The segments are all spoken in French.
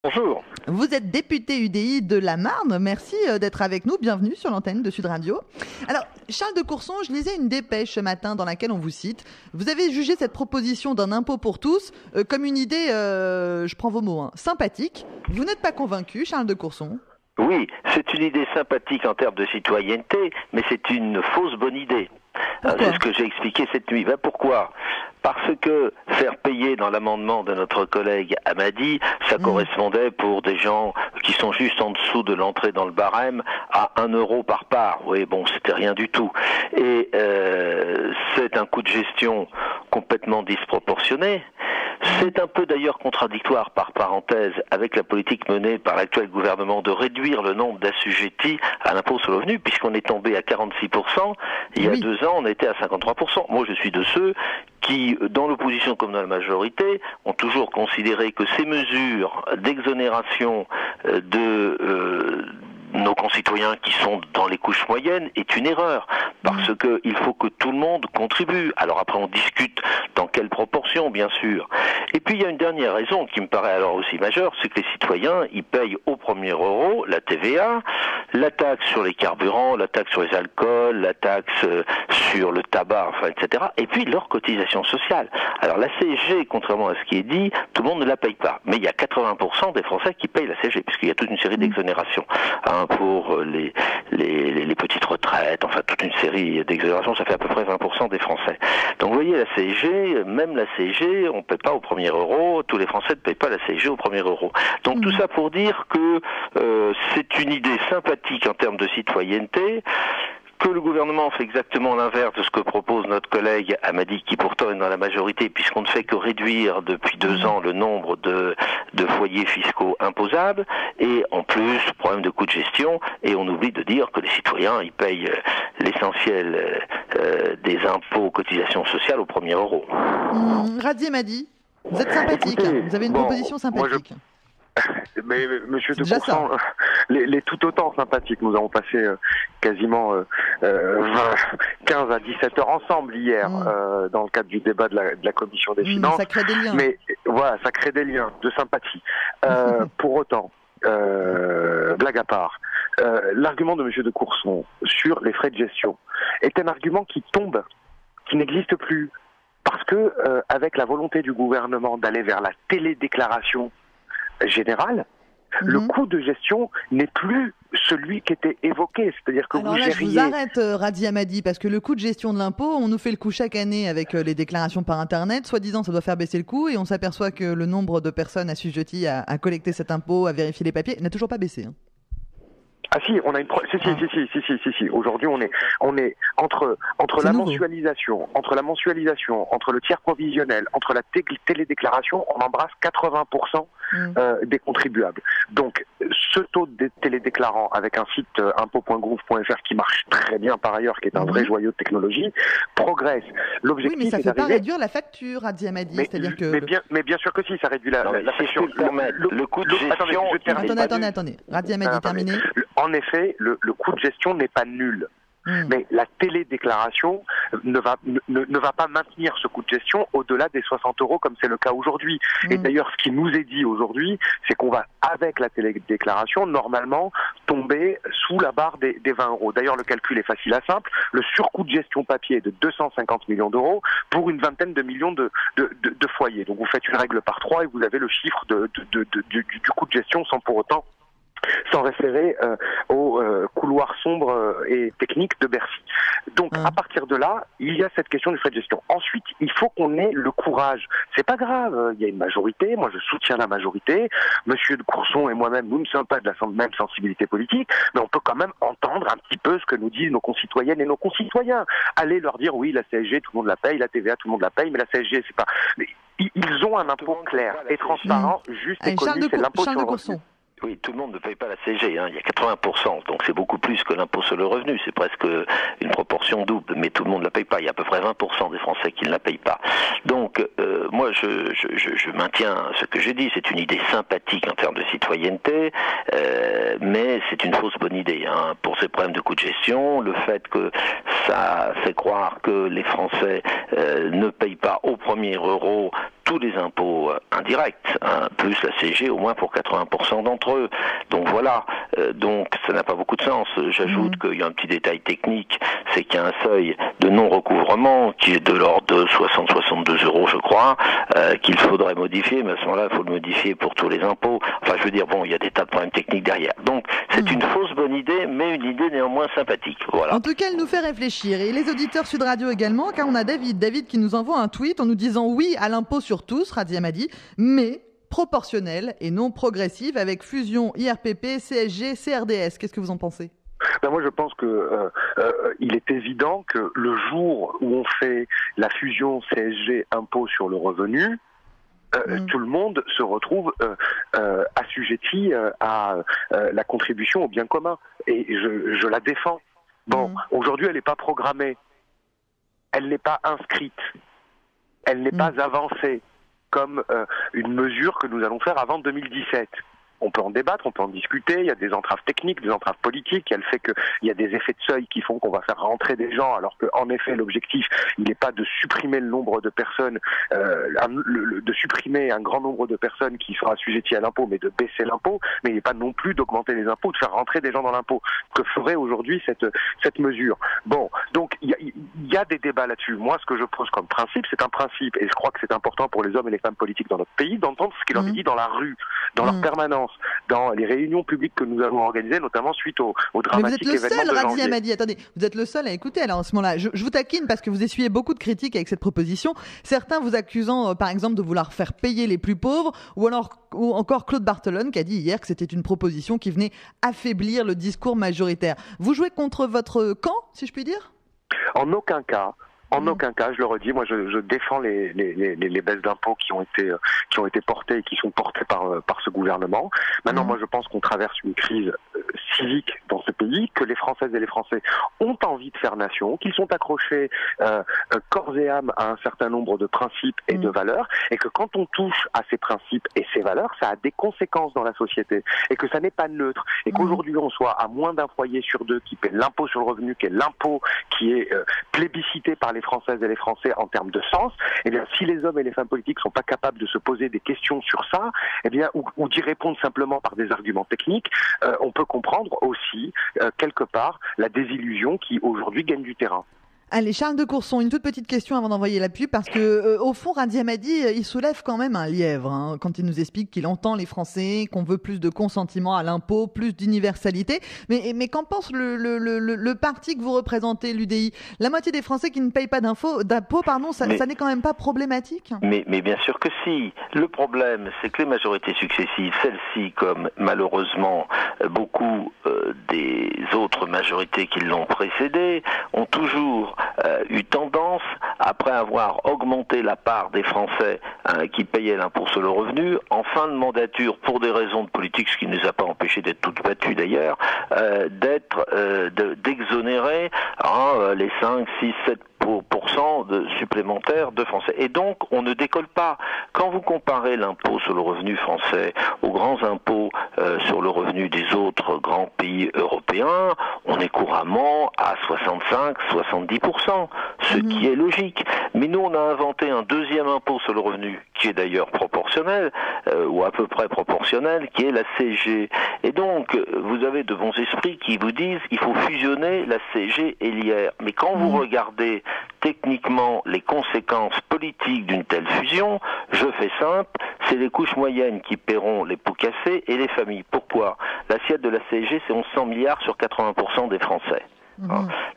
Bonjour. Vous êtes député UDI de la Marne. Merci d'être avec nous. Bienvenue sur l'antenne de Sud Radio. Alors, Charles de Courson, je lisais une dépêche ce matin dans laquelle on vous cite. Vous avez jugé cette proposition d'un impôt pour tous comme une idée, je prends vos mots, sympathique. Vous n'êtes pas convaincu, Charles de Courson ? Oui, c'est une idée sympathique en termes de citoyenneté, mais c'est une fausse bonne idée. C'est ce que j'ai expliqué cette nuit. Pourquoi ? Parce que faire payer dans l'amendement de notre collègue Amadi, ça correspondait pour des gens qui sont juste en dessous de l'entrée dans le barème à 1 euro par part. Oui, bon, c'était rien du tout. Et c'est un coût de gestion complètement disproportionné. C'est un peu d'ailleurs contradictoire, par parenthèse, avec la politique menée par l'actuel gouvernement de réduire le nombre d'assujettis à l'impôt sur le revenu, puisqu'on est tombé à 46%. Il y a 2 ans, on était à 53%. Moi, je suis de ceux qui, dans l'opposition comme dans la majorité, ont toujours considéré que ces mesures d'exonération de nos concitoyens qui sont dans les couches moyennes est une erreur, parce que il faut que tout le monde contribue. Alors après on discute dans quelle proportion, bien sûr. Et puis il y a une dernière raison qui me paraît alors aussi majeure, c'est que les citoyens, ils payent au premier euro la TVA, la taxe sur les carburants, la taxe sur les alcools, la taxe sur le tabac, enfin, etc. Et puis leur cotisation sociale. Alors la CSG, contrairement à ce qui est dit, tout le monde ne la paye pas. Mais il y a 80% des Français qui payent la CSG, puisqu'il y a toute une série d'exonérations. Pour les petites retraites, enfin toute une série d'exonérations, ça fait à peu près 20% des Français. Donc vous voyez, la CSG, même la CSG, on ne paie pas au premier euro, tous les Français ne payent pas la CSG au premier euro. Donc tout ça pour dire que c'est une idée sympathique en termes de citoyenneté, que le gouvernement fait exactement l'inverse de ce que propose notre collègue Amadi, qui pourtant est dans la majorité, puisqu'on ne fait que réduire depuis 2 ans le nombre de foyers fiscaux imposables, et en plus, problème de coût de gestion, et on oublie de dire que les citoyens, ils payent l'essentiel des impôts, cotisations sociales au premier euro. Radi Amadi, vous êtes sympathique, vous avez une proposition sympathique. Mais Monsieur de Courson, les tout autant sympathiques. Nous avons passé quasiment 15 à 17 heures ensemble hier dans le cadre du débat de la commission des finances. Ça crée des liens. Mais voilà, ça crée des liens de sympathie. Pour autant, blague à part, l'argument de Monsieur de Courson sur les frais de gestion est un argument qui tombe, qui n'existe plus, parce que avec la volonté du gouvernement d'aller vers la télédéclaration général, le coût de gestion n'est plus celui qui était évoqué, c'est-à-dire que alors vous là, gériez... je vous arrête, Radi Amadi, parce que le coût de gestion de l'impôt, on nous fait le coup chaque année avec les déclarations par Internet, soi-disant ça doit faire baisser le coût, et on s'aperçoit que le nombre de personnes assujetties à collecter cet impôt, à vérifier les papiers, n'a toujours pas baissé. Ah si, on a une si. Aujourd'hui, on est entre la mensualisation, entre le tiers provisionnel, entre la télédéclaration, on embrasse 80% des contribuables. Donc, ce taux de télédéclarants avec un site impôt.gouv.fr qui marche très bien par ailleurs, qui est un vrai joyau de technologie, progresse. L'objectif, oui, mais ça ne fait pas réduire la facture, Radi Amadi, c'est-à-dire que... Mais bien sûr que si, ça réduit la facture. Le coût de gestion... Attendez. Radi Amadi, terminé. En effet, le coût de gestion n'est pas nul. Mais la télédéclaration ne va pas maintenir ce coût de gestion au-delà des 60 euros comme c'est le cas aujourd'hui. Et d'ailleurs, ce qui nous est dit aujourd'hui, c'est qu'on va, avec la télédéclaration, normalement tomber sous la barre des 20 euros. D'ailleurs, le calcul est facile à simple. Le surcoût de gestion papier est de 250 millions d'euros pour une vingtaine de millions de foyers. Donc vous faites une règle par 3 et vous avez le chiffre du coût de gestion sans pour autant s'en référer au couloir sombre et technique de Bercy. Donc, à partir de là, il y a cette question du frais de gestion. Ensuite, il faut qu'on ait le courage. C'est pas grave, il y a une majorité, moi je soutiens la majorité, Monsieur de Courson et moi-même, nous ne sommes pas de la même sensibilité politique, mais on peut quand même entendre un petit peu ce que nous disent nos concitoyennes et nos concitoyens. Allez leur dire, oui, la CSG, tout le monde la paye, la TVA, tout le monde la paye, mais la CSG, c'est pas... Mais ils ont un impôt clair et transparent, juste et connu, c'est l'impôt sur le revenu. Oui, tout le monde ne paye pas la CSG, il y a 80%, donc c'est beaucoup plus que l'impôt sur le revenu, c'est presque une proportion double, mais tout le monde ne la paye pas, il y a à peu près 20% des Français qui ne la payent pas. Donc, moi je maintiens ce que j'ai dit, c'est une idée sympathique en termes de citoyenneté, mais c'est une fausse bonne idée, pour ces problèmes de coût de gestion, le fait que ça fait croire que les Français ne payent pas au premier euro tous les impôts indirects, plus la CSG au moins pour 80% d'entre eux. Donc voilà, donc ça n'a pas beaucoup de sens. J'ajoute qu'il y a un petit détail technique, c'est qu'il y a un seuil de non-recouvrement qui est de l'ordre de 60-62 euros, je crois, qu'il faudrait modifier, mais à ce moment-là, il faut le modifier pour tous les impôts. Enfin, je veux dire, bon, il y a des tas de problèmes techniques derrière. Donc, c'est une fausse bonne idée, mais une idée néanmoins sympathique. Voilà. En tout cas, elle nous fait réfléchir. Et les auditeurs Sud Radio également, car on a David qui nous envoie un tweet en nous disant oui à l'impôt sur tous, Radia Madi, mais proportionnel et non progressive avec fusion IRPP, CSG, CRDS. Qu'est-ce que vous en pensez ? Ben moi, je pense que il est évident que le jour où on fait la fusion CSG impôt sur le revenu, tout le monde se retrouve assujetti à la contribution au bien commun. Et je la défends. Bon, aujourd'hui, elle n'est pas programmée. Elle n'est pas inscrite. Elle n'est pas avancée comme une mesure que nous allons faire avant 2017. On peut en débattre, on peut en discuter, il y a des entraves techniques, des entraves politiques, il y a le fait qu'il y a des effets de seuil qui font qu'on va faire rentrer des gens, alors qu'en effet l'objectif, il n'est pas de supprimer le nombre de personnes, de supprimer un grand nombre de personnes qui sont assujetties à l'impôt, mais de baisser l'impôt, mais il n'est pas non plus d'augmenter les impôts, de faire rentrer des gens dans l'impôt, que ferait aujourd'hui cette mesure. Bon, donc il y a des débats là-dessus. Moi, ce que je pose comme principe, c'est un principe, et je crois que c'est important pour les hommes et les femmes politiques dans notre pays d'entendre ce qu'il en est dit dans la rue, dans leur permanence, dans les réunions publiques que nous avons organisées, notamment suite au dramatique événement de janvier. Vous êtes le seul, Radia Madi, attendez, vous êtes le seul à écouter alors en ce moment-là. Je vous taquine parce que vous essuyez beaucoup de critiques avec cette proposition. Certains vous accusant, par exemple, de vouloir faire payer les plus pauvres, ou encore Claude Barthelone qui a dit hier que c'était une proposition qui venait affaiblir le discours majoritaire. Vous jouez contre votre camp, si je puis dire ? En aucun cas. En aucun cas, je le redis, moi je défends les baisses d'impôts qui ont été portées et qui sont portées par ce gouvernement. Maintenant, moi je pense qu'on traverse une crise civique dans ce pays, que les Françaises et les Français ont envie de faire nation, qu'ils sont accrochés corps et âme à un certain nombre de principes et de valeurs, et que quand on touche à ces principes et ces valeurs, ça a des conséquences dans la société, et que ça n'est pas neutre, et qu'aujourd'hui on soit à moins d'un foyer sur deux qui paie l'impôt sur le revenu, qui est l'impôt qui est plébiscité par les Françaises et les Français en termes de sens, eh bien, si les hommes et les femmes politiques sont pas capables de se poser des questions sur ça, eh bien, ou d'y répondre simplement par des arguments techniques, on peut comprendre aussi, quelque part, la désillusion qui, aujourd'hui, gagne du terrain. Allez, Charles de Courson, une toute petite question avant d'envoyer la pub, parce que au fond, Radia Madi, il soulève quand même un lièvre quand il nous explique qu'il entend les Français, qu'on veut plus de consentement à l'impôt, plus d'universalité. Mais qu'en pense le parti que vous représentez, l'UDI ? La moitié des Français qui ne payent pas d'impôt, ça n'est quand même pas problématique ? Mais bien sûr que si. Le problème, c'est que les majorités successives, celles-ci comme malheureusement beaucoup des autres majorités qui l'ont précédée, ont toujours eu tendance, après avoir augmenté la part des Français qui payaient l'impôt sur le revenu, en fin de mandature, pour des raisons de politique, ce qui ne nous a pas empêché d'être toutes battues d'ailleurs, d'exonérer les 5, 6, 7% supplémentaires de Français. Et donc, on ne décolle pas. Quand vous comparez l'impôt sur le revenu français aux grands impôts sur le revenu des autres grands pays européens, on est couramment à 65-70%, ce qui est logique. Mais nous, on a inventé un deuxième impôt sur le revenu, qui est d'ailleurs proportionnel, ou à peu près proportionnel, qui est la CSG. Et donc, vous avez de bons esprits qui vous disent qu'il faut fusionner la CSG et l'IR. Mais quand vous regardez techniquement les conséquences politiques d'une telle fusion, je fais simple, c'est les couches moyennes qui paieront les pots cassés et les familles. Pourquoi ? L'assiette de la CSG, c'est 1100 milliards sur 80% des Français.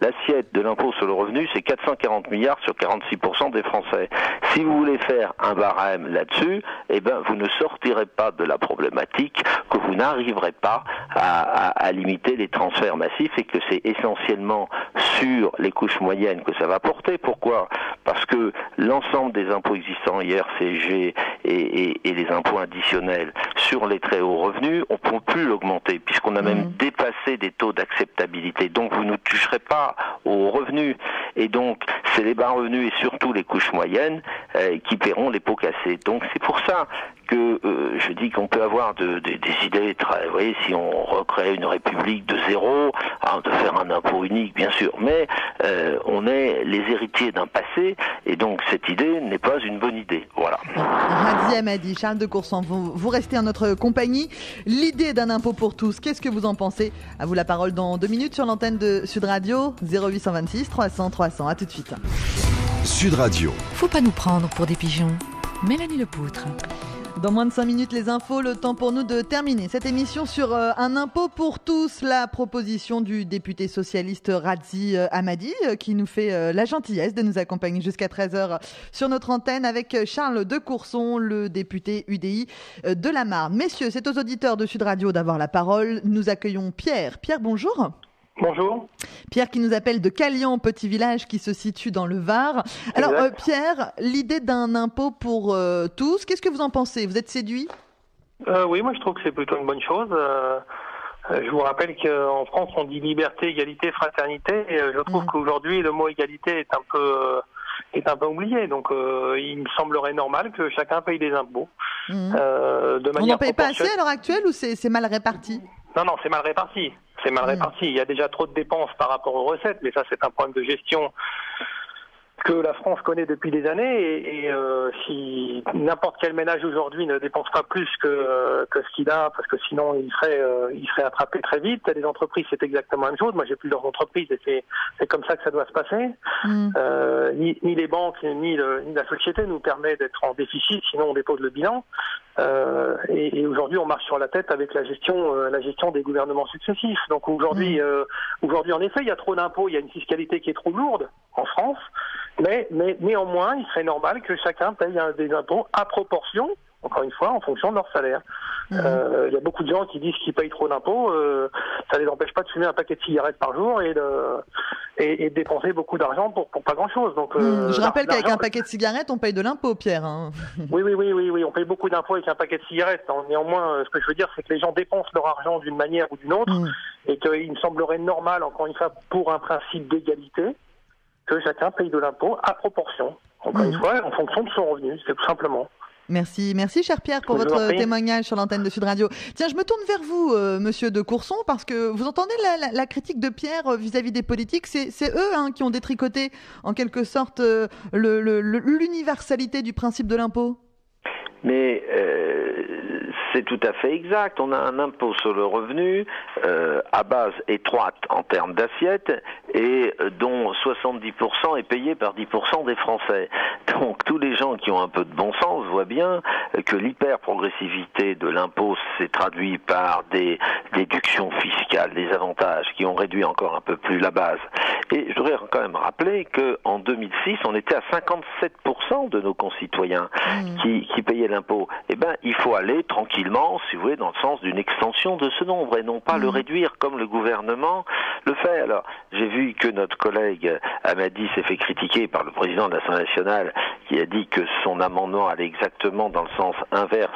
L'assiette de l'impôt sur le revenu, c'est 440 milliards sur 46% des Français. Si vous voulez faire un barème là-dessus, eh ben, vous ne sortirez pas de la problématique, que vous n'arriverez pas à limiter les transferts massifs, et que c'est essentiellement sur les couches moyennes que ça va porter. Pourquoi ? Parce que l'ensemble des impôts existants, IR, CSG et les impôts additionnels sur les très hauts revenus, on ne peut plus l'augmenter, puisqu'on a même dépassé des taux d'acceptabilité. Donc vous ne toucherez pas aux revenus. Et donc, c'est les bas revenus et surtout les couches moyennes qui paieront les pots cassés. Donc c'est pour ça que je dis qu'on peut avoir des idées très, vous voyez, si on recrée une république de zéro, de faire un impôt unique, bien sûr, mais on est les héritiers d'un passé, et donc cette idée n'est pas une bonne idée. Voilà. Radi Amadi, Charles de Courson, vous restez en notre compagnie. L'idée d'un impôt pour tous, qu'est-ce que vous en pensez? À vous la parole dans 2 minutes sur l'antenne de Sud Radio, 0826 300 300. À tout de suite. Sud Radio. Faut pas nous prendre pour des pigeons. Mélanie Lepoutre. Dans moins de 5 minutes, les infos, le temps pour nous de terminer cette émission sur un impôt pour tous, la proposition du député socialiste Radi Amadi qui nous fait la gentillesse de nous accompagner jusqu'à 13h sur notre antenne avec Charles de Courson, le député UDI de la Marne. Messieurs, c'est aux auditeurs de Sud Radio d'avoir la parole. Nous accueillons Pierre. Pierre, bonjour. Bonjour. Pierre qui nous appelle de Calian, petit village qui se situe dans le Var. Alors Pierre, l'idée d'un impôt pour tous, qu'est-ce que vous en pensez? Vous êtes séduit? Oui, moi je trouve que c'est plutôt une bonne chose. Je vous rappelle qu'en France on dit liberté, égalité, fraternité, et je trouve qu'aujourd'hui le mot égalité est un peu oublié. Donc il me semblerait normal que chacun paye des impôts. De manière on n'en paye pas assez à l'heure actuelle ou c'est mal réparti? Non, c'est mal réparti. C'est mal réparti. Il y a déjà trop de dépenses par rapport aux recettes, mais ça c'est un problème de gestion que la France connaît depuis des années. Et si n'importe quel ménage aujourd'hui ne dépense pas plus que ce qu'il a, parce que sinon il serait attrapé très vite. Les entreprises, c'est exactement la même chose. Moi j'ai plusieurs entreprises et c'est comme ça que ça doit se passer. Ni les banques ni la société nous permet d'être en déficit, sinon on dépose le bilan. Et aujourd'hui on marche sur la tête avec la gestion des gouvernements successifs. Donc aujourd'hui en effet il y a trop d'impôts, il y a une fiscalité qui est trop lourde en France, mais néanmoins il serait normal que chacun paye des impôts à proportion, encore une fois, en fonction de leur salaire. Il y a beaucoup de gens qui disent qu'ils payent trop d'impôts, ça les empêche pas de fumer un paquet de cigarettes par jour et de dépenser beaucoup d'argent pour pas grand-chose. Donc, je rappelle qu'avec un paquet de cigarettes, on paye de l'impôt, Pierre. Hein. Oui, on paye beaucoup d'impôts avec un paquet de cigarettes. Néanmoins, ce que je veux dire, c'est que les gens dépensent leur argent d'une manière ou d'une autre, et qu'il me semblerait normal, encore une fois, pour un principe d'égalité, que chacun paye de l'impôt à proportion. Encore une fois, en fonction de son revenu, c'est tout simplement. Merci cher Pierre pour votre témoignage sur l'antenne de Sud Radio. Tiens, je me tourne vers vous, monsieur de Courson, parce que vous entendez la critique de Pierre vis-à-vis des politiques. C'est eux qui ont détricoté en quelque sorte l'universalité du principe de l'impôt. Mais c'est tout à fait exact. On a un impôt sur le revenu à base étroite en termes d'assiette et dont 70% est payé par 10% des Français. Donc tous les gens qui ont un peu de bon sens voient bien que l'hyper-progressivité de l'impôt s'est traduit par des déductions fiscales, des avantages qui ont réduit encore un peu plus la base. Et je voudrais quand même rappeler qu'en 2006, on était à 57% de nos concitoyens qui payaient l'impôt. Eh ben, il faut aller tranquillement, si vous voulez, dans le sens d'une extension de ce nombre et non pas le réduire comme le gouvernement le fait. Alors, j'ai vu que notre collègue Amadi s'est fait critiquer par le président de l'Assemblée nationale qui a dit que son amendement allait exactement dans le sens inverse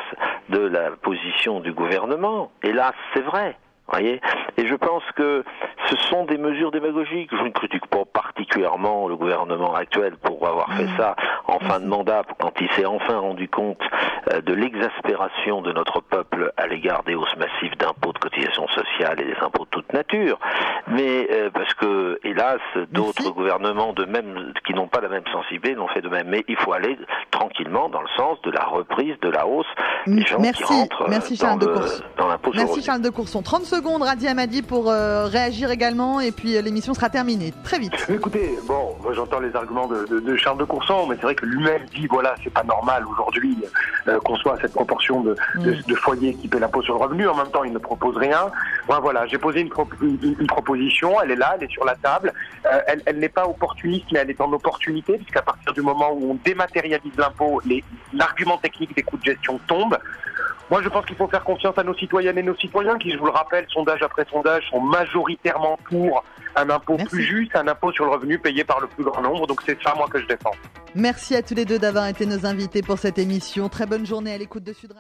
de la position du gouvernement. Et là, c'est vrai. Voyez, et je pense que ce sont des mesures démagogiques. Je ne critique pas particulièrement le gouvernement actuel pour avoir fait ça en fin de mandat, quand il s'est enfin rendu compte de l'exaspération de notre peuple à l'égard des hausses massives d'impôts, de cotisations sociales et des impôts de toute nature. Mais parce que, hélas, d'autres gouvernements de même qui n'ont pas la même sensibilité l'ont fait de même. Mais il faut aller tranquillement dans le sens de la reprise, de la hausse des gens qui rentrent dans l'impôt sur le revenu. Charles de Courson. 30 secondes, Radi Amadi, pour réagir également, et puis l'émission sera terminée. Très vite. Écoutez, bon, moi j'entends les arguments de Charles de Courson, mais c'est vrai que lui-même dit, voilà, c'est pas normal aujourd'hui qu'on soit à cette proportion de foyers qui paient l'impôt sur le revenu. En même temps, il ne propose rien. Voilà, j'ai posé une proposition, elle est là, elle est sur la table. Elle n'est pas opportuniste, mais elle est en opportunité, puisqu'à partir du moment où on dématérialise l'impôt, l'argument technique des coûts de gestion tombe. Moi, je pense qu'il faut faire confiance à nos citoyennes et nos citoyens qui, je vous le rappelle, sondage après sondage, sont majoritairement pour un impôt plus juste, un impôt sur le revenu payé par le plus grand nombre. Donc c'est ça, moi, que je défends. Merci à tous les deux d'avoir été nos invités pour cette émission. Très bonne journée à l'écoute de Sud Radio.